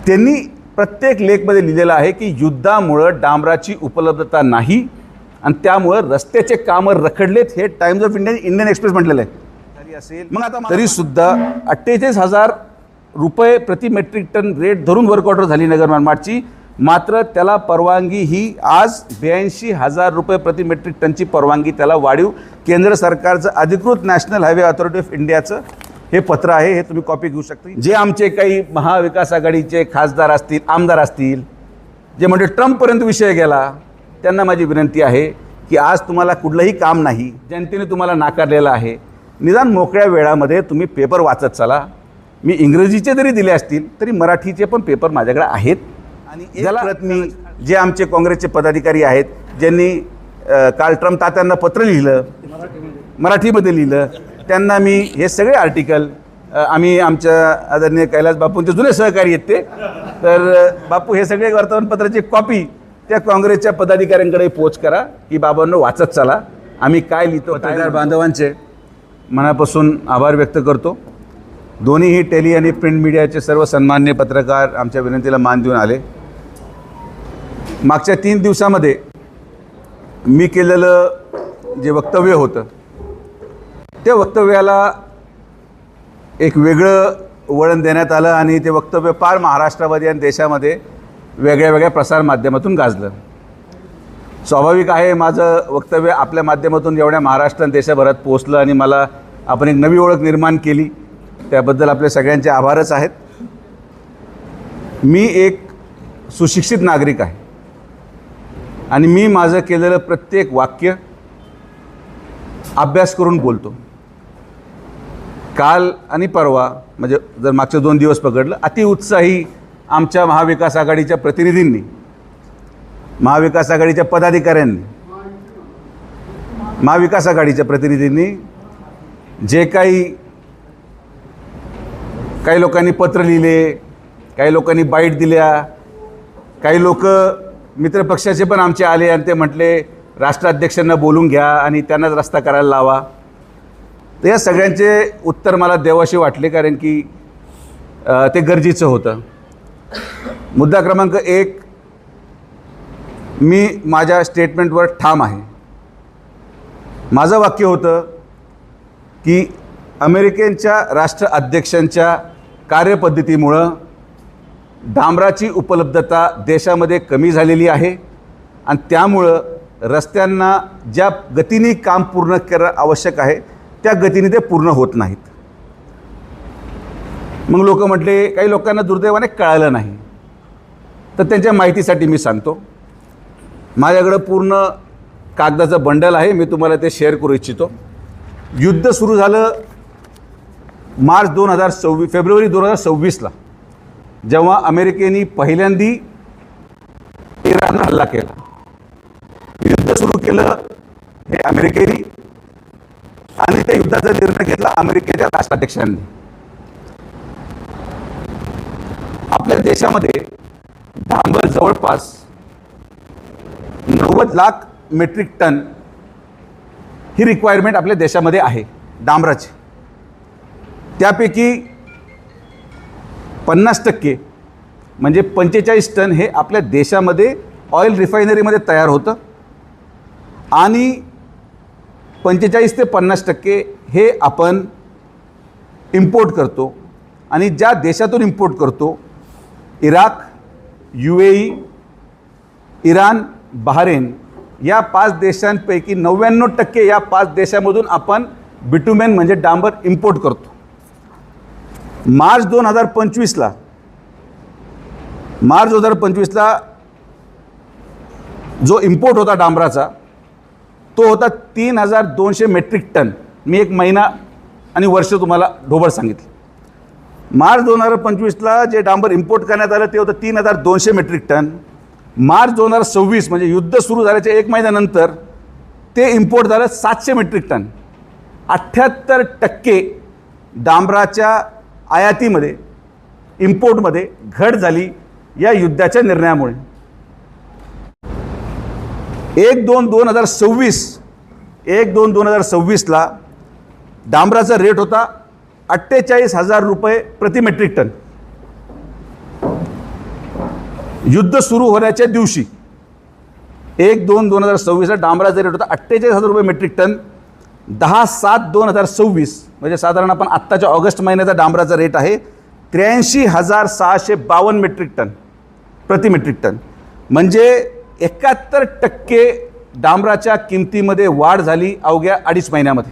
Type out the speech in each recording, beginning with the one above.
त्यांनी प्रत्येक लेखमध्ये लिहिलेलं आहे की युद्धामुळं डांबराची उपलब्धता नाही आणि त्यामुळं रस्त्याचे कामं रखडलेत. हे टाइम्स ऑफ इंडियन एक्सप्रेस म्हटलेलं आहे. असेल मग आता तरीसुद्धा 48,000 रुपये प्रति मेट्रिक टन रेट धरून वर्क ऑर्डर झाली नगर मनमाडची. मात्र त्याला परवानगी ही आज 82,000 रुपये प्रति मेट्रिक टनची परवानगी त्याला वाढीव केंद्र सरकारचं अधिकृत नॅशनल हायवे अथॉरिटी ऑफ इंडियाचं हे पत्र आहे. हे तुम्ही कॉपी घेऊ शकता. जे आमचे काही महाविकास आघाडीचे खासदार असतील, आमदार असतील, जे म्हणजे ट्रम्पपर्यंत विषय गेला, त्यांना माझी विनंती आहे की आज तुम्हाला कुठलंही काम नाही, जनतेने तुम्हाला नाकारलेलं आहे, निदान मोकळ्या वेळामध्ये तुम्ही पेपर वाचत चला. मी इंग्रजीचे जरी दिले असतील तरी मराठीचे पण पेपर माझ्याकडे आहेत. आणि याला मी जे आमचे काँग्रेसचे पदाधिकारी आहेत ज्यांनी काल ट्रम्प तात्यांना पत्र लिहिलं, मराठीमध्ये लिहिलं, त्यांना मी हे सगळे आर्टिकल आम्ही आमच्या आदरणीय कैलास बापूंचे जुने सहकारी आहेत ते, तर बापू हे सगळे वर्तमानपत्राची कॉपी त्या काँग्रेसच्या पदाधिकाऱ्यांकडे पोच करा की बाबांनो वाचत चला आम्ही काय लिहितो. पत्रकार बांधवांचे मनापासून आभार व्यक्त करतो. दोन्हीही टेली आणि प्रिंट मीडियाचे सर्व सन्मान्य पत्रकार आमच्या विनंतीला मान देऊन आले. मागच्या 3 दिवसामध्ये मी केलेलं जे वक्तव्य होतं त्या वक्तव्याला एक वेगळं वळण देण्यात आलं आणि ते वक्तव्य फार महाराष्ट्रामध्ये आणि देशामध्ये वेगळ्या वेगळ्या प्रसारमाध्यमातून गाजलं. स्वाभाविक आहे, माझं वक्तव्य आपल्या माध्यमातून एवढ्या महाराष्ट्र आणि देशभरात पोचलं आणि मला आपण एक नवी ओळख निर्माण केली, त्याबद्दल आपले सगळ्यांचे आभारच आहेत. मी एक सुशिक्षित नागरिक आहे आणि मी माझं केलेलं प्रत्येक वाक्य अभ्यास करून बोलतो. काल आणि परवा म्हणजे जर मागचे 2 दिवस पकडलं, अतिउत्साही आमच्या महाविकास आघाडीच्या प्रतिनिधींनी, महाविकास आघाडीच्या पदाधिकाऱ्यांनी, महाविकास आघाडीच्या प्रतिनिधींनी जे काही लोकांनी पत्र लिहिले, काही लोकांनी बाईट दिल्या, काही लोक मित्रपक्षाचे पण आमचे आले आणि ते म्हटले राष्ट्राध्यक्षांना बोलून घ्या आणि त्यांनाच रस्ता करायला लावा. तर या सगळ्यांचे उत्तर मला देवाशी वाटले, कारण की ते गरजेचं होतं. मुद्दा क्रमांक 1, मी माझ्या स्टेटमेंटवर ठाम आहे. माझं वाक्य होतं की अमेरिकेच्या राष्ट्राध्यक्षांच्या कार्यपद्धतीमुळं डांबराची उपलब्धता देशामध्ये कमी झालेली आहे आणि त्यामुळं रस्त्यांना ज्या गतीने काम पूर्ण करणं आवश्यक आहे त्या गतीने ते पूर्ण होत नाहीत. मग लोक म्हटले, काही लोकांना दुर्दैवाने कळालं नाही, तर त्यांच्या माहितीसाठी मी सांगतो. माझ्याकडं पूर्ण कागदाचं बंडल आहे, मी तुम्हाला ते शेअर करू इच्छितो. युद्ध सुरू झालं फेब्रुवारी 2026ला, जेव्हा अमेरिकेने पहिल्यांदी इराणवर हल्ला केला. युद्ध सुरू केलं हे अमेरिकेने आणि त्या युद्धाचा निर्णय घेतला अमेरिकेच्या राष्ट्राध्यक्षांनी. आपल्या देशामध्ये डांबर जवळपास 90 लाख मेट्रिक टन ही रिक्वायरमेंट आपल्या देशामध्ये आहे डांबराची. त्यापैकी 50% म्हणजे 45 टन हे आपल्या देशामध्ये ऑइल रिफायनरीमध्ये तयार होतं आणि 45 ते 50% हे आपण इम्पोर्ट करतो. आणि ज्या देशातून इम्पोर्ट करतो, इराक, UAE, इराण, बहारेन या 5 देशांपैकी 99% या 5 देशांमधून आपण बिटुमेन म्हणजे डांबर इम्पोर्ट करतो. मार्च 2025ला जो इम्पोर्ट होता डांबराचा तो होता 3,200 मेट्रिक टन. मी एक महिना आणि वर्ष तुम्हाला ढोबळ सांगितलं. मार्च 2025ला जे डांबर इम्पोर्ट करण्यात आलं ते होतं 3,200 मेट्रिक टन. मार्च 2026 म्हणजे युद्ध सुरू झाल्याच्या 1 महिन्यानंतर ते इम्पोर्ट झालं 700 मेट्रिक टन. 78% डांबराच्या आयातीमध्ये, इम्पोर्टमध्ये घट झाली या युद्धाच्या निर्णयामुळे. 1/2/2026ला डांबराचा रेट होता 48,000 रुपये प्रति मेट्रिक टन. युद्ध सुरू होण्याच्या दिवशी 1/2/2026 डांबराचा रेट होता 48,000 रुपये मेट्रिक टन. 10/7/2026 म्हणजे साधारण आपण आत्ताच्या ऑगस्ट महिन्याचा डांबराचा रेट आहे 83,652 मेट्रिक टन प्रति मेट्रिक टन. म्हणजे 71% डांबराच्या किमतीमध्ये वाढ झाली अवघ्या 2.5 महिन्यामध्ये,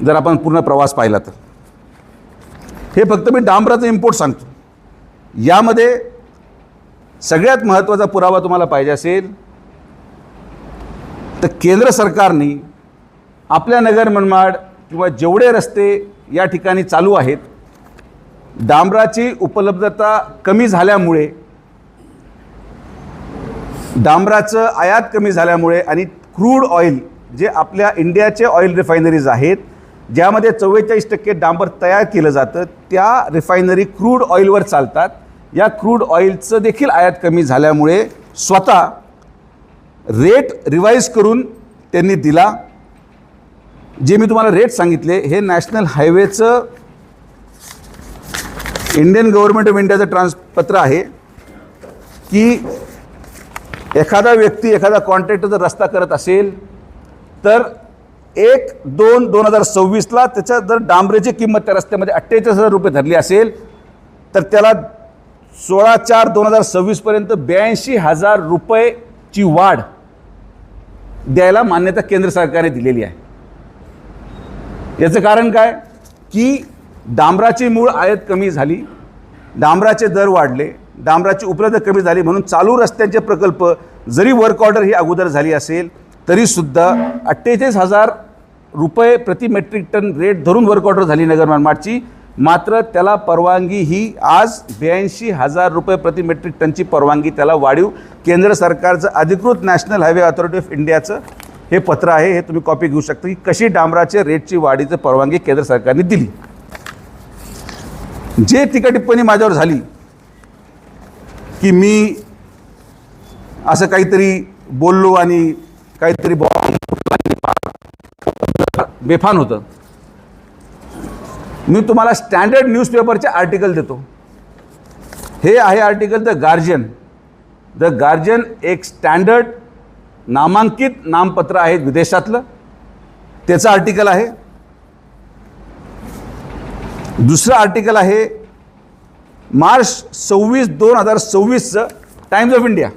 जर आपण पूर्ण प्रवास पाहिला तर. हे फक्त मी डांबराचं इम्पोर्ट सांगतो. यामध्ये सगळ्यात महत्त्वाचा पुरावा तुम्हाला पाहिजे असेल तर केंद्र सरकारने आपल्या नगर मनमाड किंवा जेवढे रस्ते या ठिकाणी चालू आहेत, डांबराची उपलब्धता कमी झाल्यामुळे, डांबराचं आयात कमी झाल्यामुळे आणि क्रूड ऑइल जे आपल्या इंडियाचे ऑइल रिफायनरीज आहेत ज्यामध्ये 44% डांबर तयार केलं जातं, त्या रिफायनरी क्रूड ऑइलवर चालतात. या क्रूड ऑइलचं देखील आयात कमी झाल्यामुळे स्वतः रेट रिवाईज करून त्यांनी दिला. जे मी तुम्हाला रेट सांगितले हे नॅशनल हायवेचं इंडियन गव्हर्नमेंट ऑफ इंडियाचं पत्र आहे की एखादा व्यक्ती, एखादा कॉन्ट्रॅक्टर जर रस्ता करत असेल तर 1/2/2026ला त्याच्या जर डांबरेची किंमत त्या रस्त्यामध्ये 48,000 रुपये धरली असेल तर त्याला 16/4/2026 पर्यंत 82,000 रुपयेची वाढ द्यायला मान्यता केंद्र सरकारने दिलेली आहे. याचं कारण काय की डांबराची मूळ आयात कमी झाली, डांबराचे दर वाढले, डांबराची उपलब्धता कमी झाली, म्हणून चालू रस्त्यांचे प्रकल्प जरी वर्क ऑर्डर ही अगोदर झाली असेल तरीसुद्धा 48,000 रुपये प्रति मेट्रिक टन रेट धरून वर्क ऑर्डर झाली नगर मनमाडची. मात्र त्याला परवानगी ही आज 82,000 रुपये प्रति मेट्रिक टनची परवानगी त्याला वाढीव केंद्र सरकारचं अधिकृत नॅशनल हायवे अथॉरिटी ऑफ इंडियाचं हे पत्र आहे. हे तुम्ही कॉपी घेऊ शकता की कशी डांबराचे रेटची वाढीची परवानगी केंद्र सरकारने दिली. जे टीका टिप्पणी माझ्यावर झाली की मी असं काहीतरी बोललो आणि काहीतरी बेफान होतं, मी तुम्हाला स्टँडर्ड न्यूजपेपरचे आर्टिकल देतो. हे आहे article the guardian. The guardian एक स्टँडर्ड नामांकित नामपत्र आहे विदेशातलं, त्याचं आर्टिकल आहे. दुसरं आर्टिकल आहे मार्च 26/2026चं टाइम्स ऑफ इंडिया.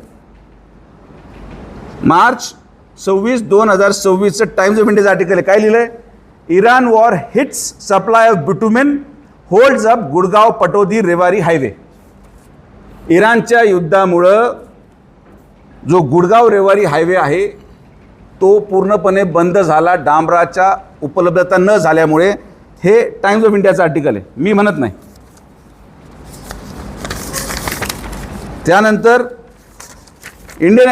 मार्च 26/2026चं टाइम्स ऑफ इंडियाचं आर्टिकल आहे. काय लिहिलं आहे? Iran war hits supply of bitumen holds up Gurgaon Pataudi Rewari highway. इराणच्या युद्धामुळं जो गुडगाव रेवारी हायवे आहे तो पूर्णपणे बंद झाला डांबराच्या उपलब्धता न झाल्यामुळे. हे टाइम्स ऑफ इंडियाचं आर्टिकल आहे, मी म्हणत नाही. त्यानंतर इंडियन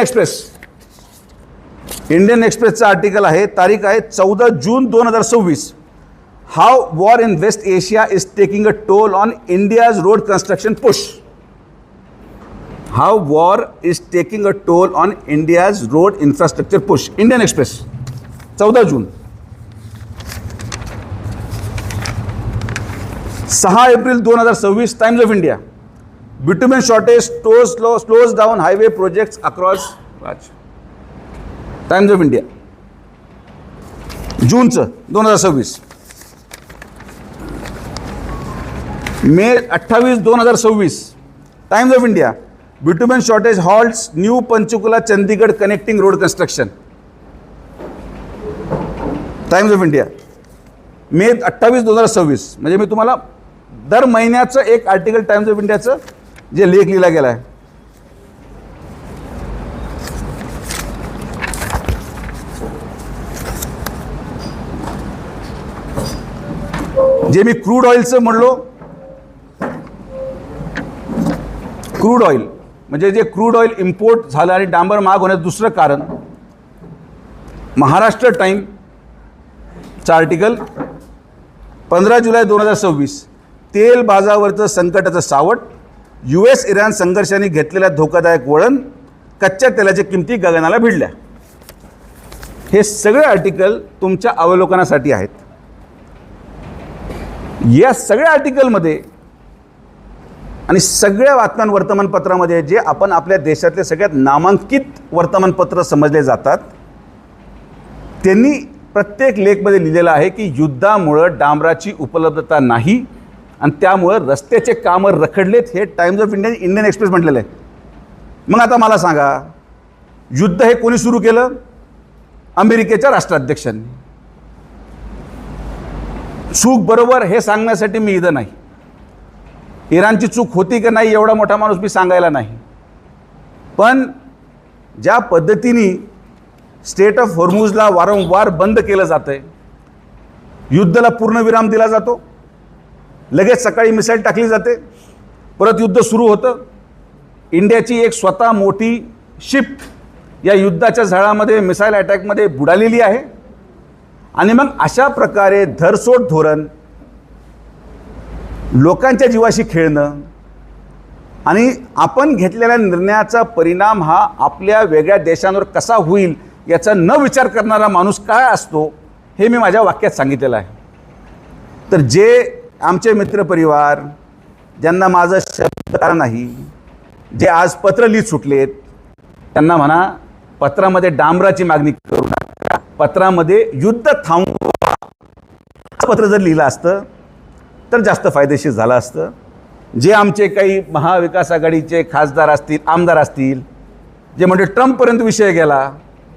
एक्सप्रेसचं आर्टिकल आहे, तारीख आहे 14 June 2026. How war in West Asia is taking a toll on India's road construction push. How war is taking a toll on India's road infrastructure push. Indian Express 14 June. 6 April 2026 Times of India. Bitumen shortage slows down highway projects across. Times of India जूनचं 2026. May 28 2026 Times of India. Bitumen shortage halts new Panchkula Chandigarh connecting road construction. Times of India मे 28 2026. म्हणजे मी तुम्हाला दर महिन्याचं एक article times of इंडियाचं जे लेख लिहिला गेला आहे. जे मी क्रूड ऑइलचं म्हणलो, क्रूड ऑइल म्हणजे जे क्रूड ऑइल इम्पोर्ट झालं आणि डांबर महाग होण्याचं दुसरं कारण, महाराष्ट्र टाइमचं आर्टिकल 15 जुलै 2026. तेल बाजारावरचं संकटाचं सावट, US इराण संघर्षाने घेतलेल्या धोकादायक वळण, कच्च्या तेलाच्या किमती गगनाला भिडल्या. हे सगळे आर्टिकल तुमच्या अवलोकनासाठी आहेत. या सगळ्या आर्टिकलमध्ये आणि सगळ्या बातम्यां वर्तमानपत्रामध्ये जे आपण आपल्या देशातले सगळ्यात नामांकित वर्तमानपत्र समजले जातात, त्यांनी प्रत्येक लेखमध्ये लिहिलेलं आहे की युद्धामुळं डांबराची उपलब्धता नाही आणि त्यामुळं रस्त्याचे कामं रखडलेत. हे टाइम्स ऑफ इंडियन एक्सप्रेस म्हटलेलं आहे. मग आता मला सांगा, युद्ध हे कोणी सुरू केलं? अमेरिकेच्या राष्ट्राध्यक्षांनी. चूक बरोबर हे सांगण्यासाठी मी इथं नाही. इराणची चूक होती की नाही एवढा मोठा माणूस मी सांगायला नाही, पण ज्या पद्धतीने स्टेट ऑफ हॉर्मुझला वारंवार बंद केलं जातं आहे, युद्धाला पूर्णविराम दिला जातो, लगेच सकाळी मिसाईल टाकली जाते, परत युद्ध सुरू होतं. इंडियाची एक स्वतः मोठी शिप या युद्धाच्या झळामध्ये मिसाईल अटॅकमध्ये बुडालेली आहे. आणि मग अशा प्रकारे धरसोड धोरण, लोकांच्या जीवाशी खेळणं आणि आपण घेतलेल्या निर्णयाचा परिणाम हा आपल्या वेगळ्या देशांवर कसा होईल याचा न विचार करणारा माणूस काय असतो हे मी माझ्या वाक्यात सांगितलेलं आहे. तर जे आमचे मित्रपरिवार ज्यांना माझं शब्द नाही, जे आज पत्र लिहित सुटलेत, त्यांना म्हणा पत्रामध्ये डांबराची मागणी करू नका, पत्रामध्ये युद्ध थांबवा पत्र जर लिहिलं असतं तर जास्त फायदेशीर झालं असतं. जे आमचे काही महाविकास आघाडीचे खासदार असतील, आमदार असतील, जे म्हणजे ट्रम्पपर्यंत विषय गेला,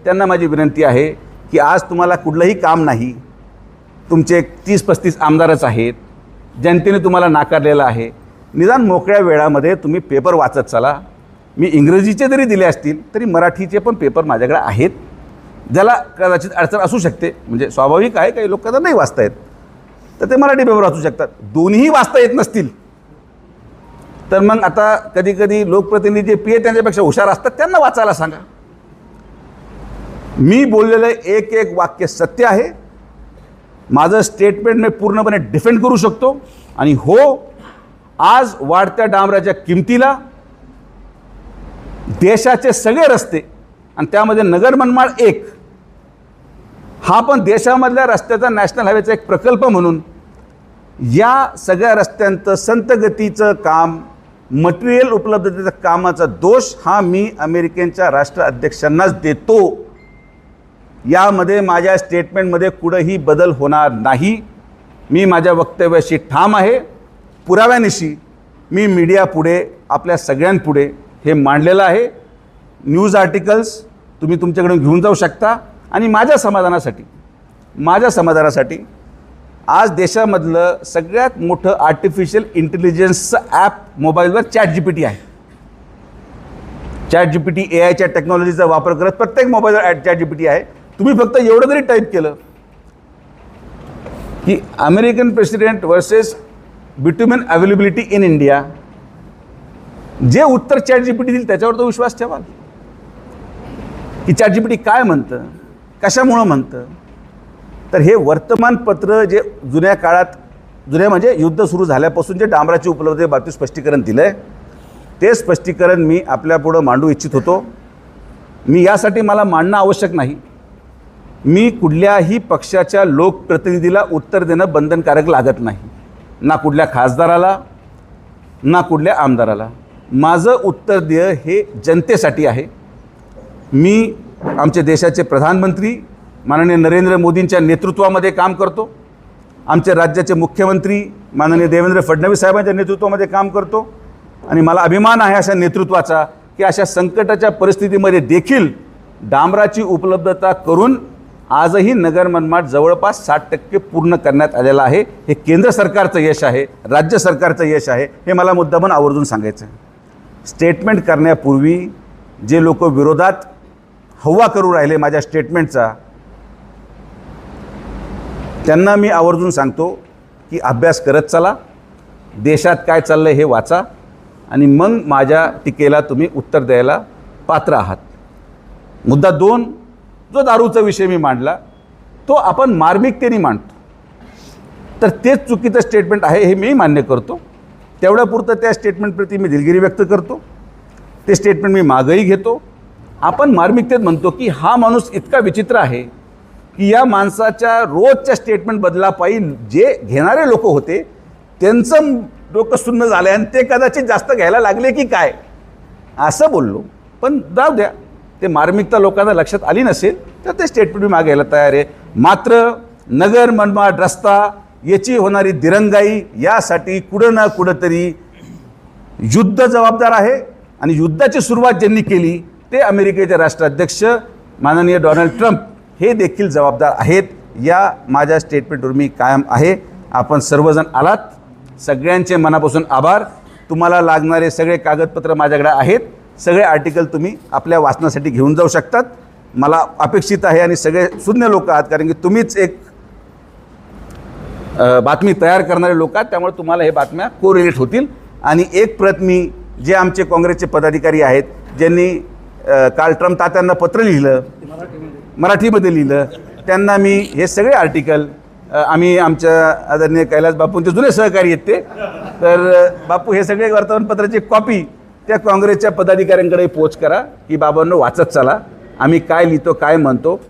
त्यांना माझी विनंती आहे की आज तुम्हाला कुठलंही काम नाही, तुमचे 30-35 आमदारच आहेत, जनतेने तुम्हाला नाकारलेलं आहे, निदान मोकळ्या वेळामध्ये तुम्ही पेपर वाचत चला. मी इंग्रजीचे जरी दिले असतील तरी मराठीचे पण पेपर माझ्याकडे आहेत, ज्याला कदाचित अडचण असू शकते, म्हणजे स्वाभाविक आहे, काही लोकांना नाही वाचता येत, तर ते मराठी पेपर वाचू शकतात. दोन्हीही वाचता येत नसतील तर मग आता कधी कधी लोकप्रतिनिधी जे पी ए त्यांच्यापेक्षा हुशार असतात त्यांना वाचायला सांगा. मी बोललेलं एक एक वाक्य सत्य आहे. माझं स्टेटमेंट मी पूर्णपणे डिफेंड करू शकतो. आणि हो, आज वाढत्या डांबराच्या किमतीला देशाचे सगळे रस्ते आणि त्यामध्ये नगर मनमाड एक हा पण देशामधल्या रस्त्याचा नॅशनल हायवेचा एक प्रकल्प म्हणून या सगळ्या रस्त्यांचं संत गतीचं काम, मटेरियल उपलब्धतेचा कामाचा दोष हा मी अमेरिकेच्या राष्ट्राध्यक्षांनाच देतो. यामध्ये माझ्या स्टेटमेंटमध्ये कुठंही बदल होणार नाही. मी माझ्या वक्तव्याशी ठाम आहे. पुराव्यानिशी मी मीडियापुढे, आपल्या सगळ्यांपुढे हे मांडलेलं आहे. न्यूज आर्टिकल्स तुम्ही तुमच्याकडून घेऊन जाऊ शकता. आणि माझ्या समाधानासाठी आज देशामधलं सगळ्यात मोठं आर्टिफिशियल इंटेलिजन्सचं ॲप मोबाईलवर ChatGPT आहे. ChatGPT AIच्या टेक्नॉलॉजीचा वापर करत प्रत्येक मोबाईलवर ChatGPT आहे. तुम्ही फक्त एवढं जरी टाईप केलं की American president versus bitumen availability in India, जे उत्तर ChatGPT देईल त्याच्यावर तो विश्वास ठेवाल की ChatGPT काय म्हणतं, कशामुळं म्हणतं. तर हे वर्तमानपत्र जे जुन्या काळात, जुन्या म्हणजे युद्ध सुरू झाल्यापासून जे डांबराची उपलब्धतेबाबतीत स्पष्टीकरण दिलं आहे, ते स्पष्टीकरण मी आपल्यापुढं मांडू इच्छित होतो. मी यासाठी मला मांडणं आवश्यक नाही. मी कुठल्याही पक्षाच्या लोकप्रतिनिधीला उत्तर देणं बंधनकारक लागत नाही, ना कुठल्या खासदाराला ना कुठल्या आमदाराला. माझं उत्तर देय हे जनतेसाठी आहे. मी आमच्या देशाचे प्रधानमंत्री माननीय नरेंद्र मोदींच्या नेतृत्वामध्ये काम करतो. आमच्या राज्याचे मुख्यमंत्री माननीय देवेंद्र फडणवीस साहेबांच्या नेतृत्वामध्ये काम करतो. आणि मला अभिमान आहे अशा नेतृत्वाचा की अशा संकटाच्या परिस्थितीमध्ये देखील डांबराची उपलब्धता करून आजही नगर मनमाड जवळपास 60% पूर्ण करण्यात आलेलं आहे. हे केंद्र सरकारचं यश आहे, राज्य सरकारचं यश आहे. हे मला मुद्दामून आवर्जून सांगायचं आहे. स्टेटमेंट करण्यापूर्वी जे लोक विरोधात हव्वा करू राहिले माझ्या स्टेटमेंटचा, त्यांना मी आवर्जून सांगतो की अभ्यास करत चला, देशात काय चाललं आहे हे वाचा आणि मग माझ्या टीकेला तुम्ही उत्तर द्यायला पात्र आहात. मुद्दा 2, जो दारूचा विषय मी मांडला तो आपण मार्मिकतेने मांडतो, तर तेच चुकीचं स्टेटमेंट आहे हे मी मान्य करतो. तेवढ्यापुरतं त्या स्टेटमेंटप्रती मी दिलगिरी व्यक्त करतो. ते स्टेटमेंट मी मागंही घेतो. आपण मार्मिकतेत म्हणतो की हा माणूस इतका विचित्र आहे की या माणसाच्या रोजच्या स्टेटमेंट बदलापायी जे घेणारे लोक होते त्यांचं डोकं सुन्न झालं आणि ते कदाचित जास्त घ्यायला लागले की काय असं बोललो. पण जाऊ द्या, ते मार्मिकता लोकांना लक्षात आली नसेल तर ते स्टेटमेंट मी मागायला तयार आहे. मात्र नगर मनमाड रस्ता याची होणारी दिरंगाई यासाठी कुठं ना कुठंतरी युद्ध जबाबदार आहे. आणि युद्धाची सुरुवात ज्यांनी केली ते अमेरिकेचे राष्ट्राध्यक्ष माननीय डोनाल्ड ट्रम्प हे देखील जबाबदार आहेत. या माझ्या स्टेटमेंटवर मी कायम आहे. आपण सर्वजण आलात, सगळ्यांचे मनापासून आभार. तुम्हाला लागणारे सगळे कागदपत्र माझ्याकडे आहेत, सगळे आर्टिकल तुम्ही आपल्या वाचनासाठी घेऊन जाऊ शकतात. मला अपेक्षित आहे आणि सगळे सुज्ञ लोक आहात, कारण की तुम्हीच एक बातमी तयार करणारे लोक आहात, त्यामुळे तुम्हाला हे बातम्या कोरिलेट होतील. आणि एक प्रत मी जे आमचे काँग्रेसचे पदाधिकारी आहेत ज्यांनी काल ट्रम्प तात्यांना पत्र लिहिलं, मराठीमध्ये लिहिलं, त्यांना मी हे सगळे आर्टिकल आम्ही आमच्या आदरणीय कैलास बापूंचे जुने सहकारी आहेत ते, तर बापू हे सगळे वर्तमानपत्राची कॉपी त्या काँग्रेसच्या पदाधिकाऱ्यांकडे पोच करा की बाबांनो वाचत चला आम्ही काय लिहितो काय म्हणतो.